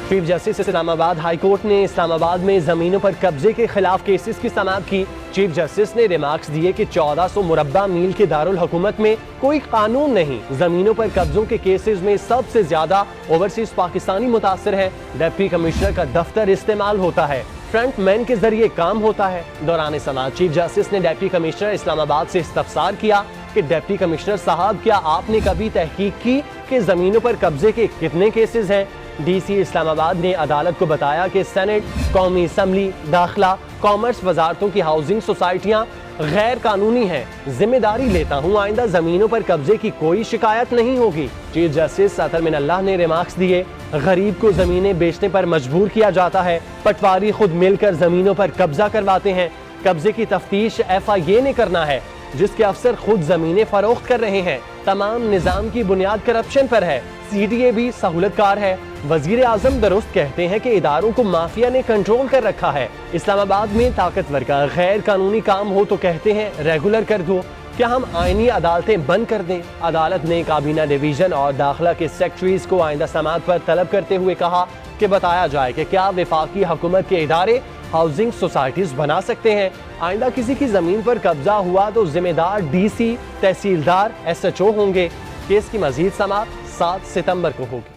Chief justice اسلام آباد high court نے اسلام آباد میں زمینوں پر قبضے کے خلاف کیسز کی سماعت کی۔ چیف جسٹس نے ریمارکس دیے کہ 1400 مربع میل کے دارالحکومت میں کوئی قانون نہیں۔ زمینوں پر قبضوں کے کیسز میں سب سے زیادہ اوورسیز پاکستانی متاثر ہیں۔ ڈپٹی کمشنر کا دفتر استعمال ہوتا ہے، فرنٹ مین کے ذریعے کام ہوتا ہے۔ دوران سماعت چیف جسٹس نے ڈپٹی کمشنر اسلام آباد سے استفسار کیا کہ ڈپٹی کمشنر صاحب، کیا آپ نے کبھی تحقیق کی کہ زمینوں پر قبضے کے کتنے کیسز ہیں؟ ڈی سی اسلام آباد نے عدالت کو بتایا کہ سینٹ، قومی اسمبلی، داخلہ، کامرس وزارتوں کی ہاؤسنگ سوسائٹیاں غیر قانونی ہیں۔ ذمہ داری لیتا ہوں، آئندہ زمینوں پر قبضے کی کوئی شکایت نہیں ہوگی۔ چیف جسٹس عطر من اللہ نے ریمارکس دیے، غریب کو زمینیں بیچنے پر مجبور کیا جاتا ہے، پٹواری خود مل کر زمینوں پر قبضہ کرواتے ہیں۔ قبضے کی تفتیش FIA نے کرنا ہے، جس کے افسر خود زمینیں فروخت کر رہے ہیں۔ تمام نظام کی بنیاد کرپشن پر ہے۔ CDA بھی سہولت کار ہے۔ وزیر اعظم درست کہتے ہیں کہ اداروں کو مافیا نے کنٹرول کر رکھا ہے۔ اسلام آباد میں طاقتور کا غیر قانونی کام ہو تو کہتے ہیں ریگولر کر دو۔ کیا ہم آئینی عدالتیں بند کر دیں؟ عدالت نے کابینہ ڈویژن اور داخلہ کے سیکرٹریز کو آئندہ سماعت پر طلب کرتے ہوئے کہا کہ بتایا جائے کہ کیا وفاقی حکومت کے ادارے ہاؤسنگ سوسائٹیز بنا سکتے ہیں۔ آئندہ کسی کی زمین پر قبضہ ہوا تو ذمہ دار DC، تحصیلدار، SHO ہوں گے۔ کیس کی مزید سماعت 7 ستمبر کو ہوگی۔